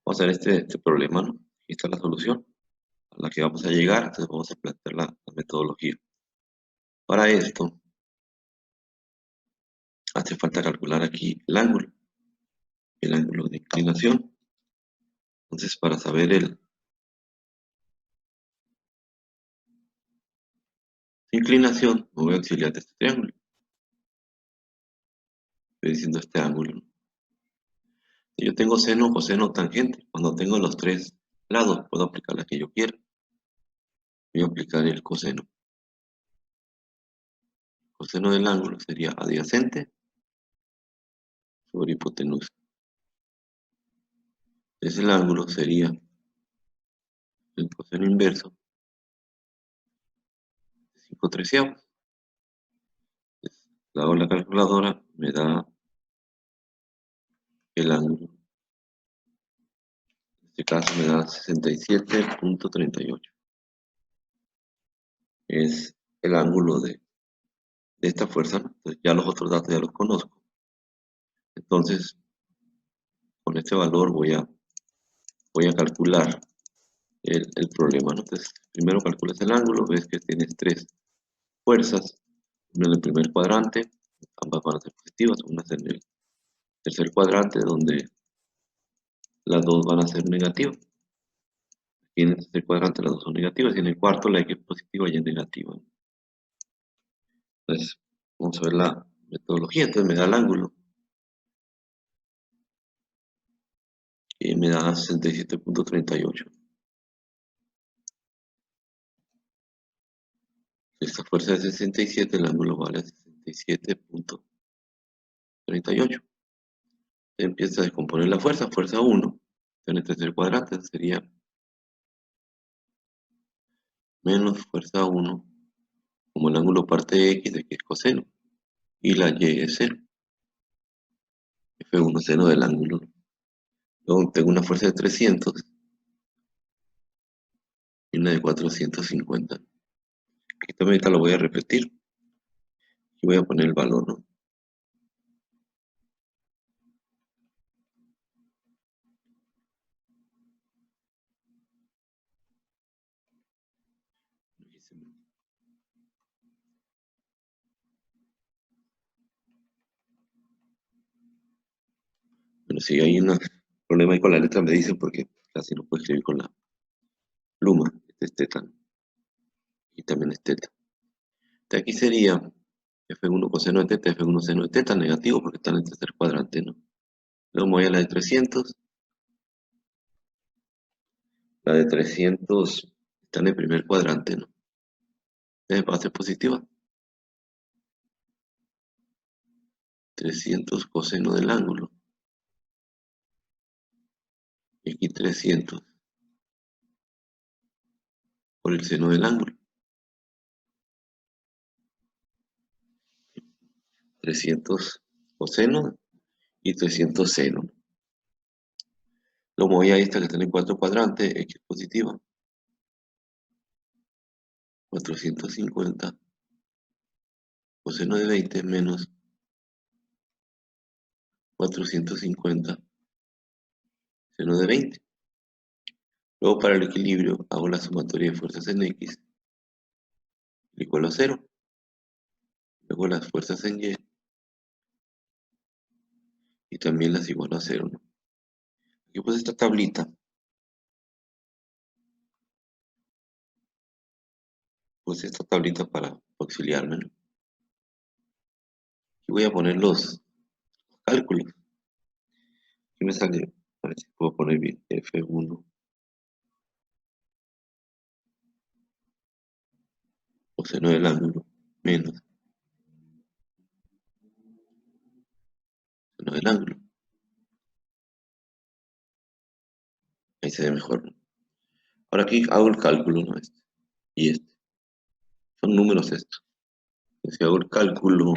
Vamos a ver este problema, ¿no? Aquí está la solución a la que vamos a llegar, entonces vamos a plantear la metodología. Para esto, hace falta calcular aquí el ángulo de inclinación. Entonces, para saber el inclinación, me voy a auxiliar de este triángulo. Estoy diciendo este ángulo, ¿no? Yo tengo seno, coseno, tangente. Cuando tengo los tres lados, puedo aplicar la que yo quiera. Voy a aplicar el coseno. El coseno del ángulo sería adyacente sobre hipotenusa. Entonces el ángulo sería el coseno inverso de 5/13. Hago la calculadora, me da el ángulo. En este caso me da 67.38. Es el ángulo de esta fuerza, ¿no? Entonces, ya los otros datos ya los conozco. Entonces, con este valor voy a calcular el problema, ¿no? Entonces, primero calculas el ángulo, ves que tienes tres fuerzas, una en el primer cuadrante, ambas van a ser positivas, una en el tercer cuadrante, donde las dos van a ser negativas. Aquí en el tercer cuadrante las dos son negativas, y en el cuarto la X es positiva y es negativa. Entonces, vamos a ver la metodología. Entonces me da el ángulo, y me da 67.38. Esta fuerza es 67, el ángulo vale 67.38. Empieza a descomponer la fuerza, fuerza 1, en el tercer cuadrante sería menos fuerza 1, como el ángulo parte de X, de que es coseno, y la Y es 0, F1 seno del ángulo. Luego tengo una fuerza de 300 y una de 450. Aquí también ahorita lo voy a repetir y voy a poner el valor, ¿no? Bueno, si hay un problema ahí con la letra, me dicen, porque casi no puedo escribir con la pluma. Este es teta, ¿no? Y también es teta. De aquí sería F1 coseno de teta, F1 seno de teta, negativo porque está en el tercer cuadrante, ¿no? Luego me voy a la de 300. La de 300 está en el primer cuadrante, ¿no? Va a ser positiva. 300 coseno del ángulo. Y aquí 300 por el seno del ángulo. 300 coseno y 300 seno. Luego me voy a esta que está en el cuarto cuadrante, X positiva. 450 coseno de 20 menos 450 seno de 20. Luego para el equilibrio hago la sumatoria de fuerzas en X igual a 0. Luego las fuerzas en Y también las igual a 0, ¿no? Aquí pues esta tablita, para auxiliarme, ¿no? Aquí voy a poner los cálculos. Aquí me sale, a ver si puedo poner bien, F1 coseno del ángulo menos seno del ángulo. Ahí se ve mejor, ¿no? Ahora aquí hago el cálculo, ¿no? Este y este. Son números estos. Si hago el cálculo,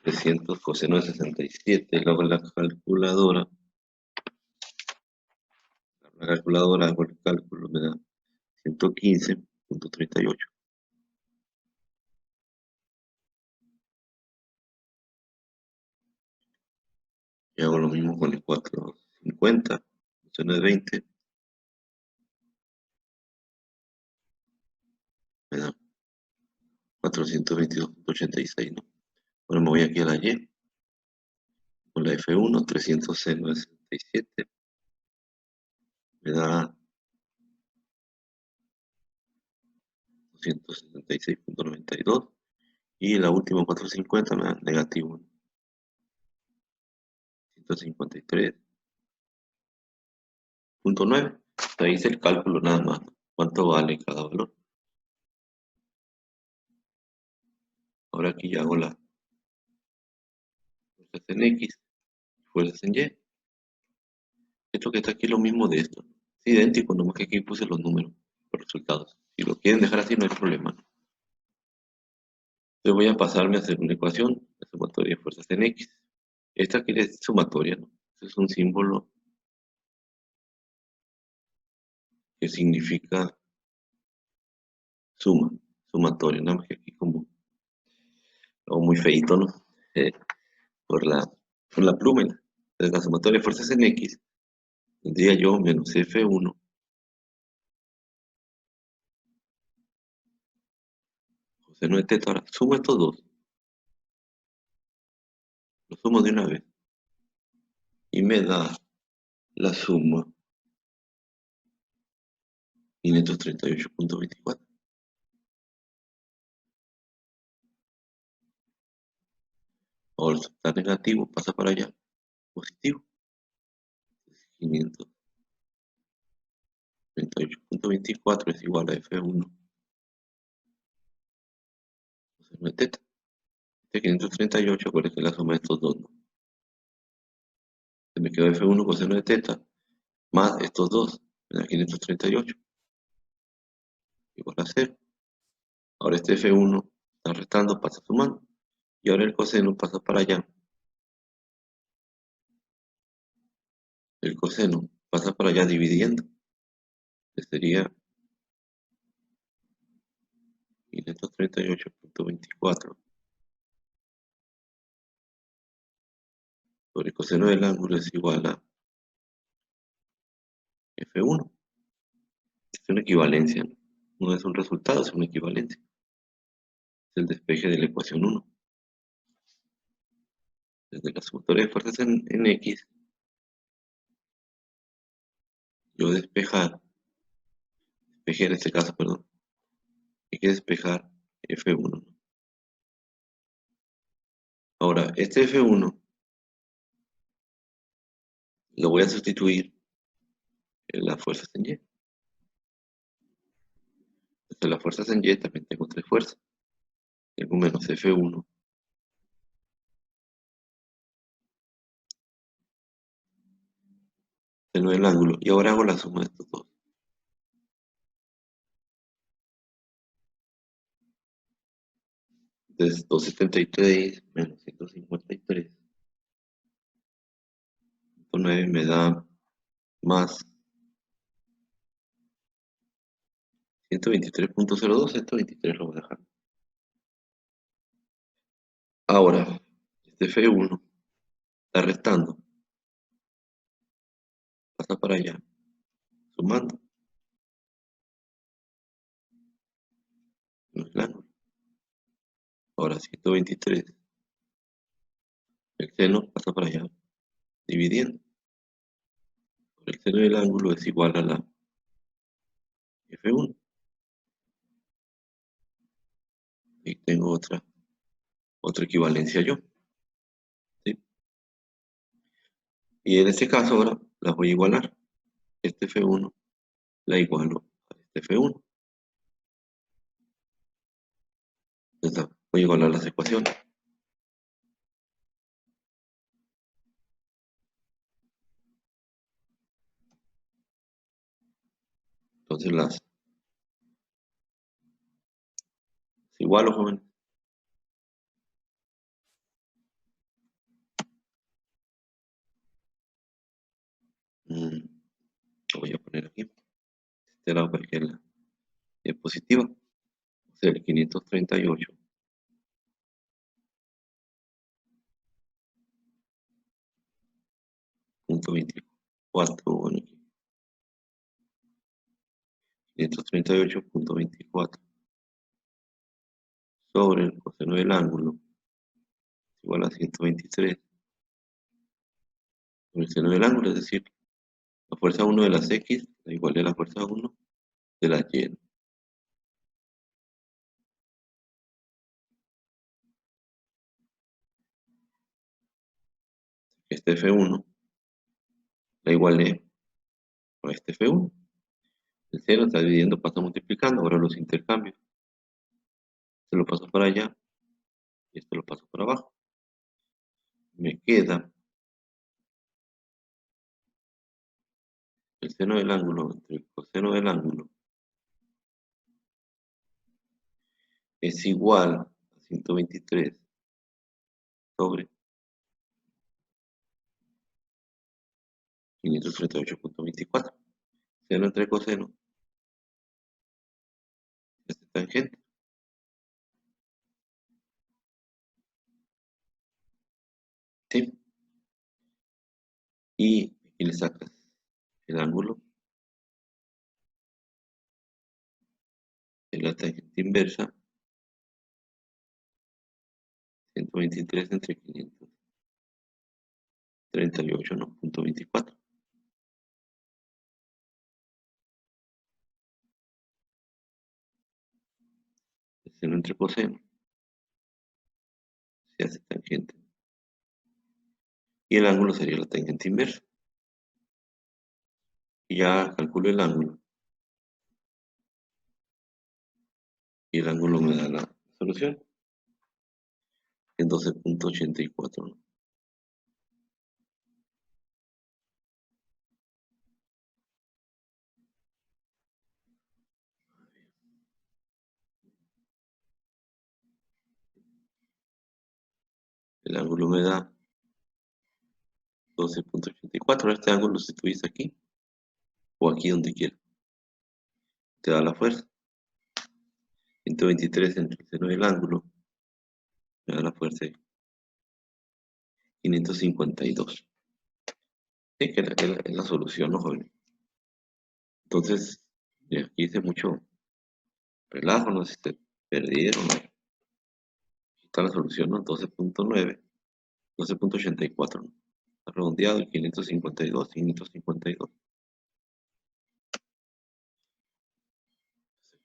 300 coseno de 67, luego en la calculadora, hago el cálculo, me da 115.38. Y hago lo mismo con el 450, coseno de 20 me da 422.86, ¿no? Ahora me voy aquí a la Y, con la F1, 300 seno de 67, me da 276.92, y la última 450 me da negativo 153.9. Ahí hice el cálculo nada más, ¿no? Cuánto vale cada valor. Ahora aquí ya hago las fuerzas en X, fuerzas en Y. Esto que está aquí es lo mismo de esto. Es idéntico, nomás que aquí puse los números, los resultados. Si lo quieren dejar así, no hay problema, ¿no? Entonces voy a pasarme a hacer una ecuación, la sumatoria de fuerzas en X. Esta aquí es sumatoria, ¿no? Este es un símbolo que significa suma, sumatoria, nada más que aquí como algo muy feito, ¿no? Eh, por la pluma. Entonces la sumatoria de fuerzas en X tendría yo menos F1 coseno de teta. Ahora sumo estos dos, los sumo de una vez y me da la suma 538.24. Ahora el está negativo, pasa para allá, positivo. 538.24 es igual a F1 coseno de teta. Este 538, acuérdense que es la suma de estos dos, ¿no? Se me quedó F1 coseno de teta más estos dos, me da 538, igual a 0. Ahora este F1 está restando, pasa sumando. Y ahora el coseno pasa para allá. El coseno pasa para allá dividiendo. Que sería 538.24 sobre el coseno del ángulo es igual a F1. Es una equivalencia, ¿no? No es un resultado, es una equivalencia. Es el despeje de la ecuación 1. Desde la sumatoria de fuerzas en X, yo despejé en este caso, perdón, hay que despejar F1, ¿no? Ahora, este F1 lo voy a sustituir en las fuerzas en Y. Desde las fuerzas en Y también tengo tres fuerzas. Tengo menos F1 seno del ángulo. Y ahora hago la suma de estos dos. Entonces, 273 menos 153.9 me da más 123.02. 123 lo voy a dejar. Ahora, este F1 está restando. Pasa para allá. Sumando. No es el ángulo. Ahora, 123. El seno pasa para allá. Dividiendo. El seno del ángulo es igual a la F1. Y tengo otra equivalencia yo, ¿sí? Y en este caso ahora las voy a igualar. Este F1 la igualo a este F1. Entonces voy a igualar las ecuaciones. Entonces las igualo, jóvenes. Lo voy a poner aquí. Este lado para que la diapositiva. O sea, el 538.24. Bueno, 538.24 sobre el coseno del ángulo es igual a 123 sobre el seno del ángulo, es decir, la fuerza 1 de las X es igual a la fuerza 1 de la Y. Este F1 la igualé a este F1. El 0 está dividiendo, pasa multiplicando, ahora los intercambios. Este lo paso para allá y este lo paso para abajo. Me queda el seno del ángulo entre el coseno del ángulo es igual a 123 sobre 538.24. Seno entre coseno es tangente. ¿Sí? Y aquí le sacas el ángulo de la tangente inversa, 123 entre 538, no, punto 24. El seno entre coseno se hace tangente. Y el ángulo sería la tangente inversa. Y ya calculo el ángulo. Y el ángulo me da la solución en 12.84, ¿no? El ángulo me da 12.84. Este ángulo lo sustituís aquí o aquí donde quiera. Te da la fuerza. 123 entre el seno del ángulo me da la fuerza de 552. Sí, que es la solución, ¿no, joven? Entonces, aquí hice mucho relajo, no sé si se perdieron, ¿no? Aquí está la solución, ¿no? 12.9, 12.84, ¿no? Está redondeado y 552, 552.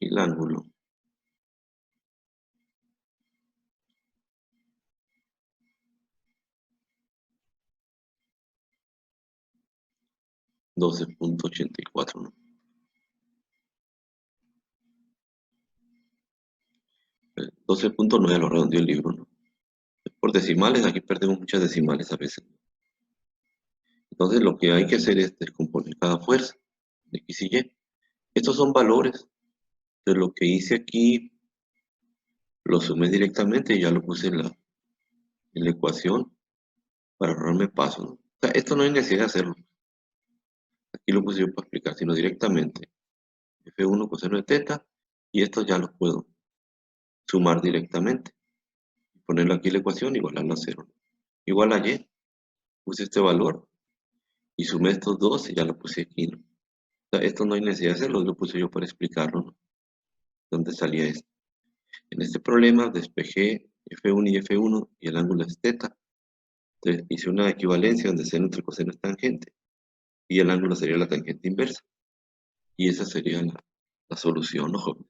Y el ángulo 12.84, ¿no? 12.9 lo redondeó el libro, ¿no? Por decimales, aquí perdemos muchas decimales a veces. Entonces lo que hay que hacer es descomponer cada fuerza de X y Y. Estos son valores. De lo que hice aquí, lo sumé directamente y ya lo puse en la ecuación para ahorrarme pasos, ¿no? O sea, esto no hay necesidad de hacerlo. Aquí lo puse yo para explicar, sino directamente. F1 coseno de teta, y estos ya los puedo sumar directamente. Ponerlo aquí en la ecuación, igualarlo a 0. Igual a y, puse este valor y sumé estos dos y ya lo puse aquí, ¿no? O sea, esto no hay necesidad de hacerlo, lo puse yo para explicarlo, ¿no? ¿Dónde salía esto? En este problema despejé F1 y F1 y el ángulo es teta. Entonces hice una equivalencia donde seno entre coseno es tangente y el ángulo sería la tangente inversa. Y esa sería la solución, ¿no, joven?